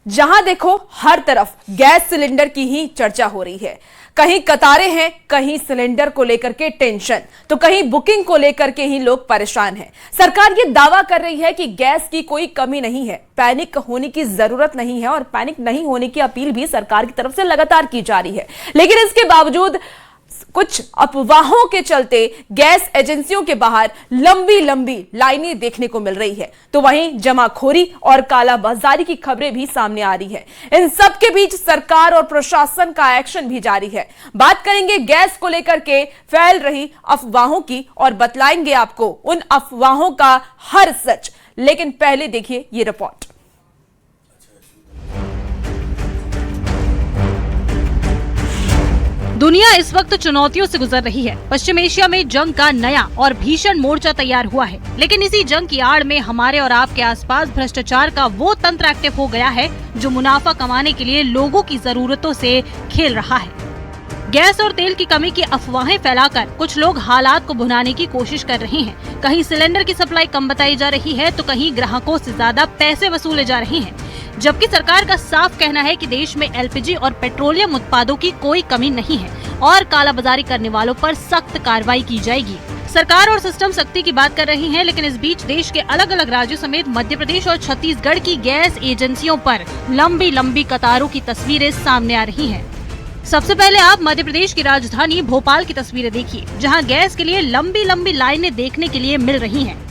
जहां देखो हर तरफ गैस सिलेंडर की ही चर्चा हो रही है। कहीं कतारें हैं, कहीं सिलेंडर को लेकर के टेंशन, तो कहीं बुकिंग को लेकर के ही लोग परेशान हैं। सरकार ये दावा कर रही है कि गैस की कोई कमी नहीं है, पैनिक होने की जरूरत नहीं है और पैनिक नहीं होने की अपील भी सरकार की तरफ से लगातार की जा रही है। लेकिन इसके बावजूद कुछ अफवाहों के चलते गैस एजेंसियों के बाहर लंबी लंबी लाइनें देखने को मिल रही है, तो वहीं जमाखोरी और कालाबाजारी की खबरें भी सामने आ रही है। इन सब के बीच सरकार और प्रशासन का एक्शन भी जारी है। बात करेंगे गैस को लेकर के फैल रही अफवाहों की और बतलाएंगे आपको उन अफवाहों का हर सच। लेकिन पहले देखिए ये रिपोर्ट। दुनिया इस वक्त चुनौतियों से गुजर रही है। पश्चिम एशिया में जंग का नया और भीषण मोर्चा तैयार हुआ है, लेकिन इसी जंग की आड़ में हमारे और आपके आसपास भ्रष्टाचार का वो तंत्र एक्टिव हो गया है जो मुनाफा कमाने के लिए लोगों की जरूरतों से खेल रहा है। गैस और तेल की कमी की अफवाहें फैलाकर कुछ लोग हालात को भुनाने की कोशिश कर रहे हैं। कहीं सिलेंडर की सप्लाई कम बताई जा रही है, तो कहीं ग्राहकों से ज्यादा पैसे वसूले जा रहे हैं। जबकि सरकार का साफ कहना है कि देश में एलपीजी और पेट्रोलियम उत्पादों की कोई कमी नहीं है और कालाबाजारी करने वालों पर सख्त कार्रवाई की जाएगी। सरकार और सिस्टम सख्ती की बात कर रही है, लेकिन इस बीच देश के अलग अलग राज्यों समेत मध्य प्रदेश और छत्तीसगढ़ की गैस एजेंसियों पर लंबी लंबी कतारों की तस्वीरें सामने आ रही हैं। सबसे पहले आप मध्य प्रदेश की राजधानी भोपाल की तस्वीरें देखिए, जहां गैस के लिए लंबी लंबी लाइनें देखने के लिए मिल रही हैं।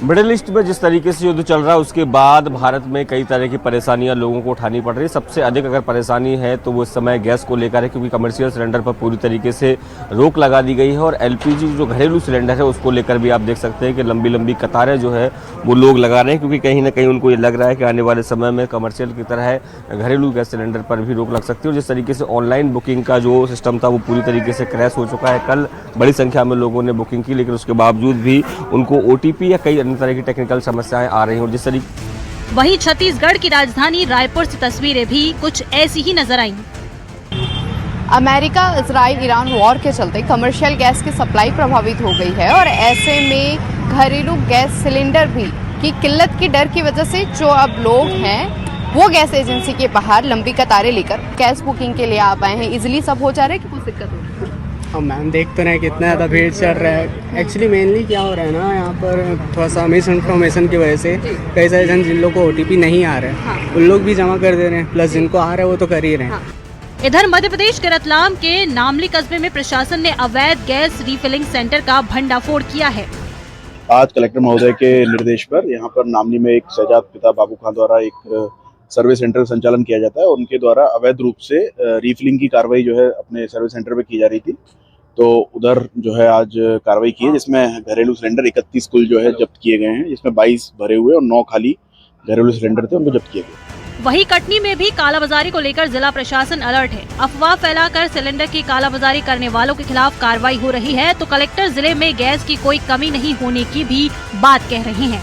मिडिल ईस्ट में जिस तरीके से युद्ध चल रहा है उसके बाद भारत में कई तरह की परेशानियां लोगों को उठानी पड़ रही है। सबसे अधिक अगर परेशानी है तो वो इस समय गैस को लेकर है, क्योंकि कमर्शियल सिलेंडर पर पूरी तरीके से रोक लगा दी गई है और एलपीजी जो घरेलू सिलेंडर है उसको लेकर भी आप देख सकते हैं कि लंबी लंबी कतारें जो है वो लोग लगा रहे हैं, क्योंकि कहीं ना कहीं उनको ये लग रहा है कि आने वाले समय में कमर्शियल की तरह घरेलू गैस सिलेंडर पर भी रोक लग सकती है। और जिस तरीके से ऑनलाइन बुकिंग का जो सिस्टम था वो पूरी तरीके से क्रैश हो चुका है। कल बड़ी संख्या में लोगों ने बुकिंग की, लेकिन उसके बावजूद भी उनको ओटीपी या कई अन्य तरह की टेक्निकल समस्याएं आ रही हैं। और जिस तरीके वहीं छत्तीसगढ़ की राजधानी रायपुर से तस्वीरें भी कुछ ऐसी ही नजर आईं। अमेरिका इजराइल ईरान वॉर के चलते कमर्शियल गैस की सप्लाई प्रभावित हो गई है और ऐसे में घरेलू गैस सिलेंडर भी की किल्लत की डर की वजह से जो अब लोग हैं वो गैस एजेंसी के बाहर लंबी कतारें लेकर गैस बुकिंग के लिए आप आए हैं। इजीली सब हो जा रहा है कि कुछ दिक्कत हो रही है? अब मैम देख तो रहे हैं कितना ज़्यादा भीड़ चल रहा है। एक्चुअली मेनली क्या हो रहा है ना, यहाँ पर थोड़ा सा मिस इन्फॉर्मेशन की वजह से कई सारे जन जिन लोग को ओटीपी नहीं आ रहे हैं उन लोग भी जमा कर दे रहे हैं, प्लस जिनको आ रहा है वो तो कर ही रहे हैं। इधर मध्य प्रदेश के रतलाम के नामली कस्बे में प्रशासन ने अवैध गैस रिफिलिंग सेंटर का भंडाफोड़ किया है। आज कलेक्टर महोदय के निर्देश पर यहाँ पर नामली में एक शहजाद पिता बाबू खान द्वारा एक सर्विस सेंटर संचालन किया जाता है। उनके द्वारा अवैध रूप से रिफिलिंग की कार्रवाई जो है अपने सर्विस सेंटर पे की जा रही थी, तो उधर जो है आज कार्रवाई की है, जिसमें घरेलू सिलेंडर 31 कुल जो है जब्त किए गए हैं, जिसमें 22 भरे हुए और 9 खाली घरेलू सिलेंडर थे, उनको जब्त किए गए। वहीं कटनी में भी कालाबाजारी को लेकर जिला प्रशासन अलर्ट है। अफवाह फैलाकर सिलेंडर की कालाबाजारी करने वालों के खिलाफ कार्रवाई हो रही है, तो कलेक्टर जिले में गैस की कोई कमी नहीं होने की भी बात कह रहे हैं।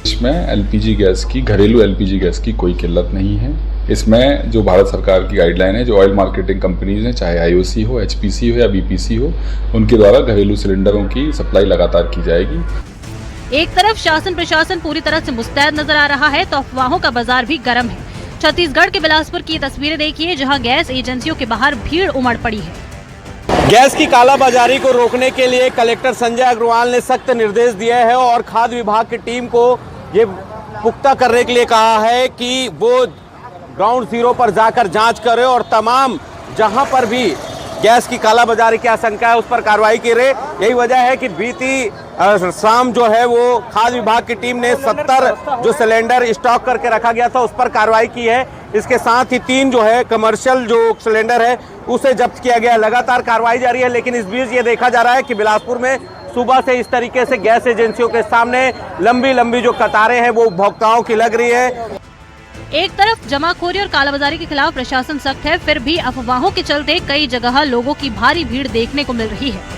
इसमें एलपीजी गैस की, घरेलू एलपीजी गैस की कोई किल्लत नहीं है। इसमें जो भारत सरकार की गाइडलाइन है, जो ऑयल मार्केटिंग कंपनीज हैं, चाहे आईओसी हो, एचपीसी हो या बीपीसी हो, उनके द्वारा घरेलू सिलेंडरों की सप्लाई लगातार की जाएगी। एक तरफ शासन प्रशासन पूरी तरह से मुस्तैद नजर आ रहा है, तो अफवाहों का बाजार भी गर्म है। छत्तीसगढ़ के बिलासपुर की तस्वीरें देखिए, जहां गैस एजेंसियों के बाहर भीड़ उमड़ पड़ी है। गैस की कालाबाजारी को रोकने के लिए कलेक्टर संजय अग्रवाल ने सख्त निर्देश दिए हैं और खाद्य विभाग की टीम को ये पुख्ता करने के लिए कहा है कि वो ग्राउंड जीरो पर जाकर जांच करे और तमाम जहां पर भी गैस की कालाबाजारी की आशंका है उस पर कार्रवाई की रहे। यही वजह है कि बीती शाम जो है वो खाद्य विभाग की टीम ने 70 जो सिलेंडर स्टॉक करके रखा गया था उस पर कार्रवाई की है। इसके साथ ही 3 जो है कमर्शियल जो सिलेंडर है उसे जब्त किया गया। लगातार कार्रवाई जारी है, लेकिन इस बीच ये देखा जा रहा है कि बिलासपुर में सुबह से इस तरीके से गैस एजेंसियों के सामने लंबी लंबी जो कतारें हैं वो उपभोक्ताओं की लग रही है। एक तरफ जमाखोरी और कालाबाजारी के खिलाफ प्रशासन सख्त है, फिर भी अफवाहों के चलते कई जगह लोगों की भारी भीड़ देखने को मिल रही है।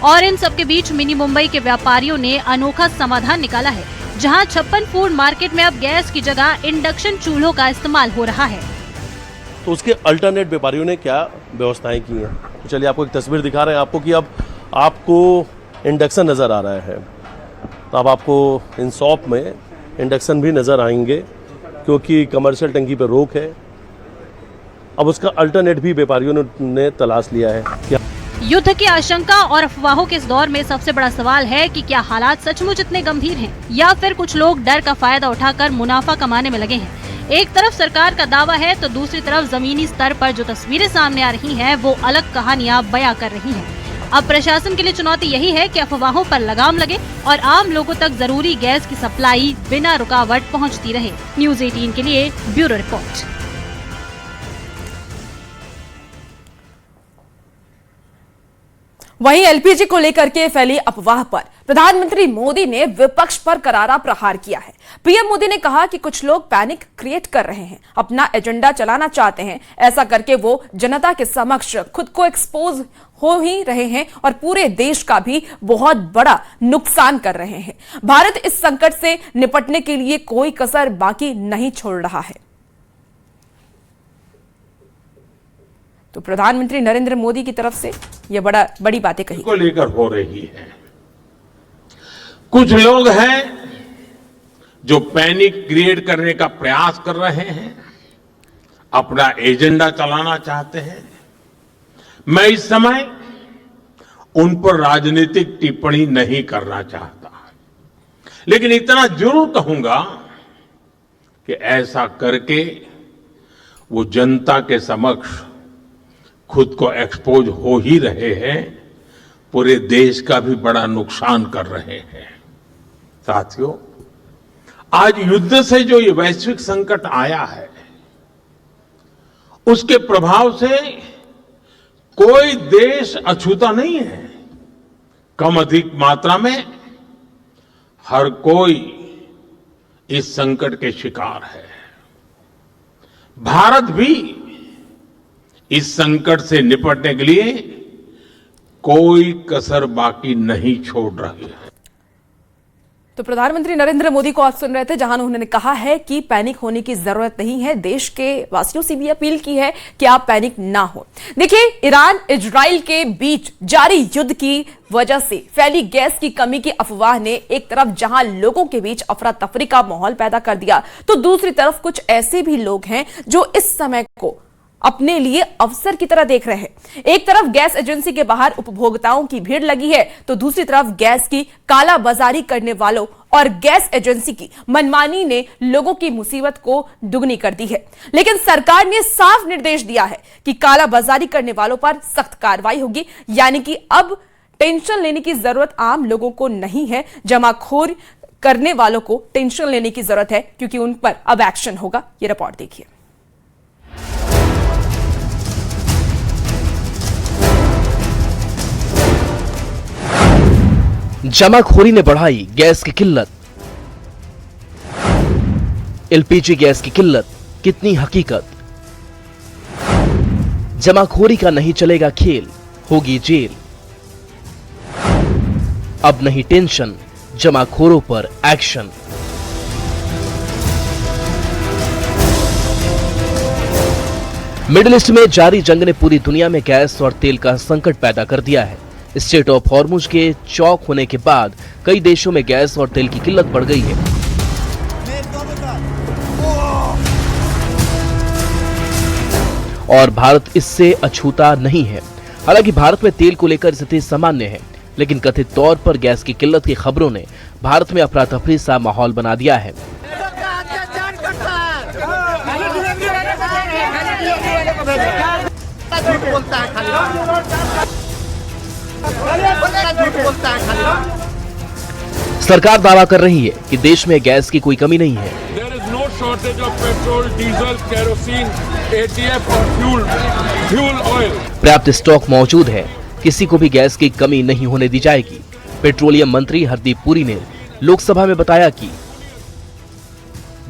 और इन सब के बीच मिनी मुंबई के व्यापारियों ने अनोखा समाधान निकाला है, जहां 56 फूड मार्केट में अब गैस की जगह इंडक्शन चूल्हों का इस्तेमाल हो रहा है। तो उसके अल्टरनेट व्यापारियों ने क्या व्यवस्थाएं की हैं, तो चलिए आपको एक तस्वीर दिखा रहे हैं आपको कि अब आपको इंडक्शन नज़र आ रहा है, तो अब आपको इन शॉप में इंडक्शन भी नज़र आएंगे क्योंकि कमर्शियल टंकी पर रोक है। अब उसका अल्टरनेट भी व्यापारियों ने तलाश लिया है। क्या युद्ध की आशंका और अफवाहों के इस दौर में सबसे बड़ा सवाल है कि क्या हालात सचमुच इतने गंभीर हैं या फिर कुछ लोग डर का फायदा उठाकर मुनाफा कमाने में लगे हैं। एक तरफ सरकार का दावा है तो दूसरी तरफ जमीनी स्तर पर जो तस्वीरें सामने आ रही हैं वो अलग कहानियां बयां कर रही हैं। अब प्रशासन के लिए चुनौती यही है कि अफवाहों पर लगाम लगे और आम लोगों तक जरूरी गैस की सप्लाई बिना रुकावट पहुंचती रहे। न्यूज़ 18 के लिए ब्यूरो रिपोर्ट। वहीं एलपीजी को लेकर के फैली अफवाह पर प्रधानमंत्री मोदी ने विपक्ष पर करारा प्रहार किया है। पीएम मोदी ने कहा कि कुछ लोग पैनिक क्रिएट कर रहे हैं, अपना एजेंडा चलाना चाहते हैं। ऐसा करके वो जनता के समक्ष खुद को एक्सपोज हो ही रहे हैं और पूरे देश का भी बहुत बड़ा नुकसान कर रहे हैं। भारत इस संकट से निपटने के लिए कोई कसर बाकी नहीं छोड़ रहा है। तो प्रधानमंत्री नरेंद्र मोदी की तरफ से यह बड़ी बातें कही को लेकर हो रही है। कुछ लोग हैं जो पैनिक क्रिएट करने का प्रयास कर रहे हैं, अपना एजेंडा चलाना चाहते हैं। मैं इस समय उन पर राजनीतिक टिप्पणी नहीं करना चाहता, लेकिन इतना जरूर कहूंगा कि ऐसा करके वो जनता के समक्ष खुद को एक्सपोज हो ही रहे हैं, पूरे देश का भी बड़ा नुकसान कर रहे हैं। साथियों, आज युद्ध से जो ये वैश्विक संकट आया है, उसके प्रभाव से कोई देश अछूता नहीं है। कम अधिक मात्रा में हर कोई इस संकट के शिकार है। भारत भी इस संकट से निपटने के लिए कोई कसर बाकी नहीं छोड़ रही है। तो प्रधानमंत्री नरेंद्र मोदी को आप सुन रहे थे, जहां उन्होंने कहा है कि पैनिक होने की जरूरत नहीं है। देश के वासियों से भी अपील की है कि आप पैनिक ना हो। देखिए, ईरान इजराइल के बीच जारी युद्ध की वजह से फैली गैस की कमी की अफवाह ने एक तरफ जहां लोगों के बीच अफरा तफरी का माहौल पैदा कर दिया, तो दूसरी तरफ कुछ ऐसे भी लोग हैं जो इस समय को अपने लिए अवसर की तरह देख रहे हैं। एक तरफ गैस एजेंसी के बाहर उपभोक्ताओं की भीड़ लगी है, तो दूसरी तरफ गैस की कालाबाजारी करने वालों और गैस एजेंसी की मनमानी ने लोगों की मुसीबत को दुगनी कर दी है। लेकिन सरकार ने साफ निर्देश दिया है कि कालाबाजारी करने वालों पर सख्त कार्रवाई होगी, यानी कि अब टेंशन लेने की जरूरत आम लोगों को नहीं है। जमाखोर करने वालों को टेंशन लेने की जरूरत है, क्योंकि उन पर अब एक्शन होगा। ये रिपोर्ट देखिए। जमाखोरी ने बढ़ाई गैस की किल्लत। एलपीजी गैस की किल्लत कितनी हकीकत। जमाखोरी का नहीं चलेगा खेल, होगी जेल। अब नहीं टेंशन, जमाखोरों पर एक्शन। मिडिल ईस्ट में जारी जंग ने पूरी दुनिया में गैस और तेल का संकट पैदा कर दिया है। स्ट्रेट ऑफ हॉर्मुज के चौक होने के बाद कई देशों में गैस और तेल की किल्लत बढ़ गई है। और भारत इससे अछूता नहीं है। हालांकि भारत में तेल को लेकर स्थिति सामान्य है, लेकिन कथित तौर पर गैस की किल्लत की खबरों ने भारत में अफरा तफरी सा माहौल बना दिया है। सरकार दावा कर रही है कि देश में गैस की कोई कमी नहीं है। There is no shortage of petrol, diesel, kerosene, ATF और fuel oil. पर्याप्त स्टॉक मौजूद है, किसी को भी गैस की कमी नहीं होने दी जाएगी। पेट्रोलियम मंत्री हरदीप पुरी ने लोकसभा में बताया कि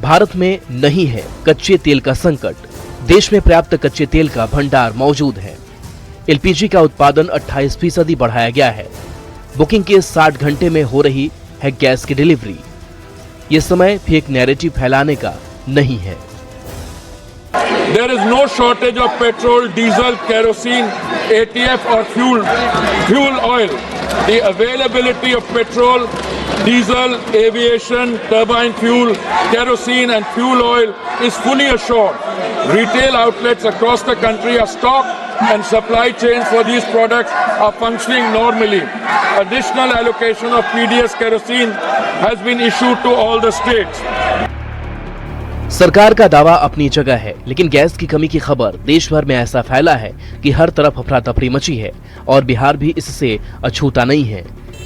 भारत में नहीं है कच्चे तेल का संकट, देश में पर्याप्त कच्चे तेल का भंडार मौजूद है। एलपीजी का उत्पादन 28% बढ़ाया गया है। बुकिंग के 60 घंटे में हो रही है गैस की डिलीवरी। ये समय फेक नैरेटिव फैलाने का नहीं है। There is no shortage of petrol, diesel, kerosene, ATF or fuel oil. The availability of petrol, diesel, aviation, turbine fuel, kerosene and fuel oil is fully assured. Retail outlets across the country are stocked and supply chains for these products are functioning normally. Additional allocation of PDS kerosene has been issued to all the states. सरकार का दावा अपनी जगह है, लेकिन gas की कमी की खबर देश भर में ऐसा फैला है कि हर तरफ अफरा तफरी मची है और बिहार भी इससे अछूता नहीं है।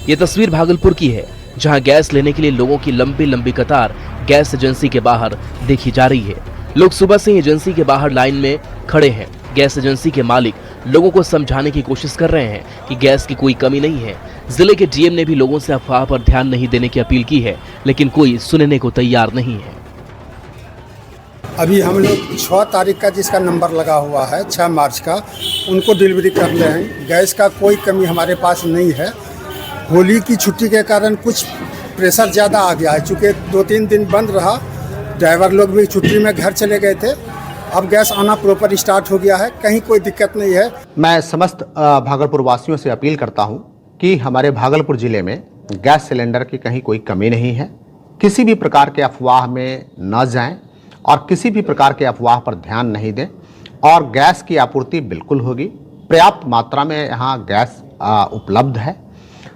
ये तस्वीर भागलपुर की है, जहां गैस लेने के लिए लोगों की लंबी लंबी कतार गैस एजेंसी के बाहर देखी जा रही है। लोग सुबह से एजेंसी के बाहर लाइन में खड़े हैं। गैस एजेंसी के मालिक लोगों को समझाने की कोशिश कर रहे हैं कि गैस की कोई कमी नहीं है। जिले के डीएम ने भी लोगों से अफवाह पर ध्यान नहीं देने की अपील की है, लेकिन कोई सुनने को तैयार नहीं है। अभी हम लोग 6 तारीख का जिसका नंबर लगा हुआ है 6 मार्च का, उनको डिलीवरी कर रहे हैं। गैस का कोई कमी हमारे पास नहीं है। होली की छुट्टी के कारण कुछ प्रेशर ज़्यादा आ गया है, चूँकि 2-3 दिन बंद रहा, ड्राइवर लोग भी छुट्टी में घर चले गए थे। अब गैस आना प्रॉपर स्टार्ट हो गया है, कहीं कोई दिक्कत नहीं है। मैं समस्त भागलपुर वासियों से अपील करता हूं कि हमारे भागलपुर ज़िले में गैस सिलेंडर की कहीं कोई कमी नहीं है। किसी भी प्रकार के अफवाह में न जाएं और किसी भी प्रकार के अफवाह पर ध्यान नहीं दें और गैस की आपूर्ति बिल्कुल होगी। पर्याप्त मात्रा में यहाँ गैस उपलब्ध है।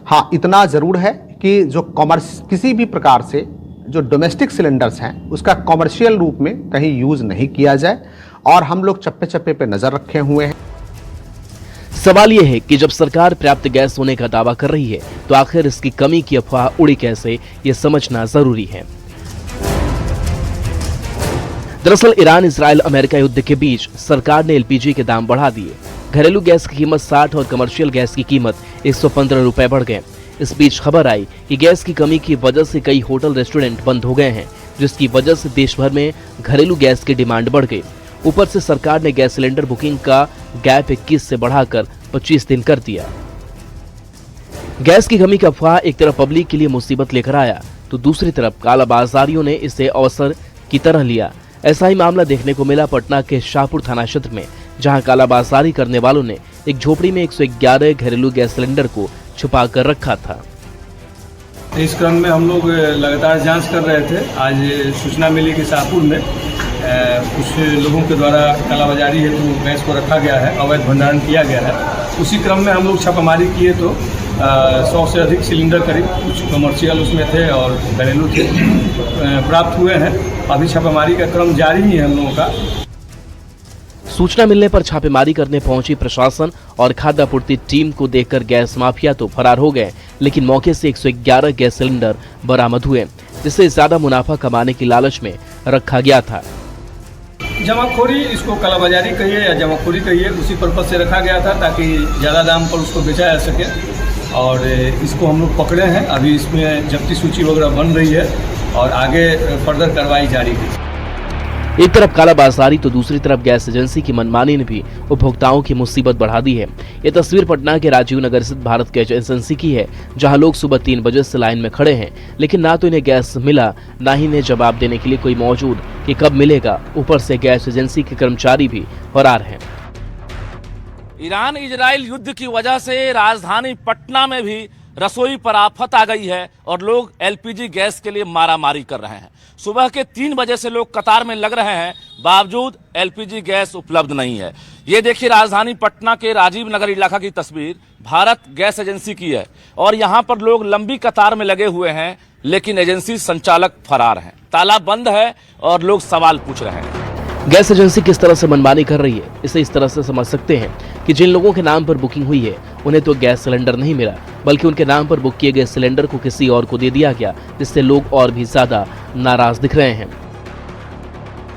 हाँ, इतना ज़रूर है कि जो किसी भी प्रकार से जो डोमेस्टिक सिलेंडर्स हैं उसका कॉमर्शियल रूप में कहीं यूज़ नहीं किया जाए और हम लोग चप्पे चप्पे पे नज़र रखे हुए हैं। सवाल यह है कि जब सरकार पर्याप्त गैस होने का दावा कर रही है तो आखिर इसकी कमी की अफवाह उड़ी कैसे, ये समझना जरूरी है। दरअसल ईरान इजराइल अमेरिका युद्ध के बीच सरकार ने एलपीजी के दाम बढ़ा दिए। घरेलू गैस की कीमत 60 और कमर्शियल गैस की कीमत 115 रुपए बढ़ गए। इस बीच खबर आई कि गैस की कमी की वजह से कई होटल रेस्टोरेंट बंद हो गए हैं, जिसकी वजह से देश भर में घरेलू गैस की डिमांड बढ़ गई। ऊपर से सरकार ने गैस सिलेंडर बुकिंग का गैप 21 से बढ़ाकर 25 दिन कर दिया। गैस की कमी का अफवाह एक तरफ पब्लिक के लिए मुसीबत लेकर आया तो दूसरी तरफ कालाबाजारियों ने इसे अवसर की तरह लिया। ऐसा ही मामला देखने को मिला पटना के शाहपुर थाना क्षेत्र में, जहां कालाबाजारी करने वालों ने एक झोपड़ी में 111 घरेलू गैस सिलेंडर को छुपा कर रखा था। इस क्रम में हम लोग लगातार जांच कर रहे थे। आज सूचना मिली कि शाहपुर में कुछ लोगों के द्वारा कालाबाजारी हेतु गैस को रखा गया है, अवैध भंडारण किया गया है। उसी क्रम में हम लोग छापामारी किए तो 100 से अधिक सिलेंडर करीब, कुछ कमर्शियल उसमें थे और घरेलू थे, प्राप्त हुए हैं। अभी छापामारी का क्रम जारी ही है हम लोगों का। सूचना मिलने पर छापेमारी करने पहुंची प्रशासन और खाद्य आपूर्ति टीम को देखकर गैस माफिया तो फरार हो गए, लेकिन मौके से 111 गैस सिलेंडर बरामद हुए, जिसे ज्यादा मुनाफा कमाने की लालच में रखा गया था। जमाखोरी, इसको कालाबाजारी कहिए या जमाखोरी कहिए, उसी पर्पज से रखा गया था ताकि ज़्यादा दाम पर उसको बेचा जा सके। और इसको हम लोग पकड़े हैं। अभी इसमें जब्ती सूची वगैरह बन रही है और आगे फर्दर कार्रवाई जारी है। एक तरफ कालाबाजारी तो दूसरी तरफ गैस एजेंसी की मनमानी ने भी उपभोक्ताओं की मुसीबत बढ़ा दी है। ये तस्वीर पटना के राजीव नगर स्थित भारत गैस एजेंसी की है, जहां लोग सुबह 3 बजे से लाइन में खड़े हैं, लेकिन ना तो इन्हें गैस मिला, ना ही इन्हें जवाब देने के लिए कोई मौजूद कि कब मिलेगा। ऊपर से गैस एजेंसी के कर्मचारी भी फरार हैं। ईरान इजराइल युद्ध की वजह से राजधानी पटना में भी रसोई पर आफत आ गई है और लोग एलपीजी गैस के लिए मारामारी कर रहे हैं। सुबह के 3 बजे से लोग कतार में लग रहे हैं, बावजूद एलपीजी गैस उपलब्ध नहीं है। ये देखिए राजधानी पटना के राजीव नगर इलाका की तस्वीर भारत गैस एजेंसी की है और यहाँ पर लोग लंबी कतार में लगे हुए हैं, लेकिन एजेंसी संचालक फरार हैं। ताला बंद है और लोग सवाल पूछ रहे हैं। गैस एजेंसी किस तरह से मनमानी कर रही है, इसे इस तरह से समझ सकते हैं कि जिन लोगों के नाम पर बुकिंग हुई है उन्हें तो गैस सिलेंडर नहीं मिला, बल्कि उनके नाम पर बुक किए गए सिलेंडर को किसी और को दे दिया गया, जिससे लोग और भी ज्यादा नाराज दिख रहे हैं।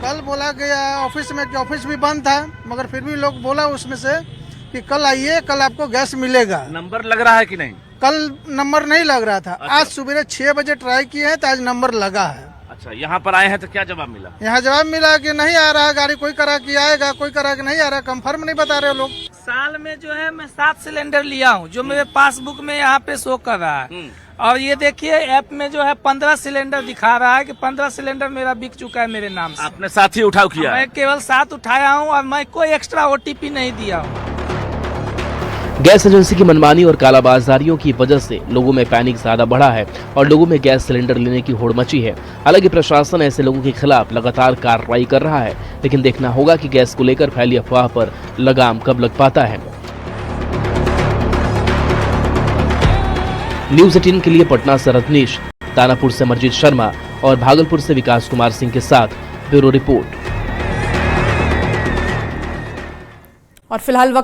कल बोला गया ऑफिस में कि ऑफिस भी बंद था, मगर फिर भी लोग बोला उसमें से कि कल आइए, कल आपको गैस मिलेगा। नंबर लग रहा है कि नहीं? कल नंबर नहीं लग रहा था। अच्छा। आज सुबह 6 बजे ट्राई किए हैं तो आज नंबर लगा है। अच्छा, यहाँ पर आए हैं तो क्या जवाब मिला? यहाँ जवाब मिला कि नहीं आ रहा, गाड़ी कोई करा कि आएगा, कोई करा कि नहीं आ रहा, कंफर्म नहीं बता रहे लोग। साल में जो है मैं 7 सिलेंडर लिया हूँ, जो मेरे पासबुक में यहाँ पे शो कर रहा है। और ये देखिए ऐप में जो है 15 सिलेंडर दिखा रहा है कि 15 सिलेंडर मेरा बिक चुका है मेरे नाम से। आपने साथ ही उठाव किया? मैं केवल 7 उठाया हूँ और मैं कोई एक्स्ट्रा OTP नहीं दिया हूँ। गैस एजेंसी की मनमानी और कालाबाजारियों की वजह से लोगों में पैनिक ज्यादा बढ़ा है और लोगों में गैस सिलेंडर लेने की होड़ मची है। हालांकि प्रशासन ऐसे लोगों के खिलाफ लगातार कार्रवाई कर रहा है, लेकिन देखना होगा कि गैस को लेकर फैली अफवाह पर लगाम कब लग पाता है। न्यूज़ 18 के लिए पटना से रत्नीश, दानापुर से अमरजीत शर्मा और भागलपुर से विकास कुमार सिंह के साथ ब्यूरो रिपोर्ट। और फिलहाल वक्त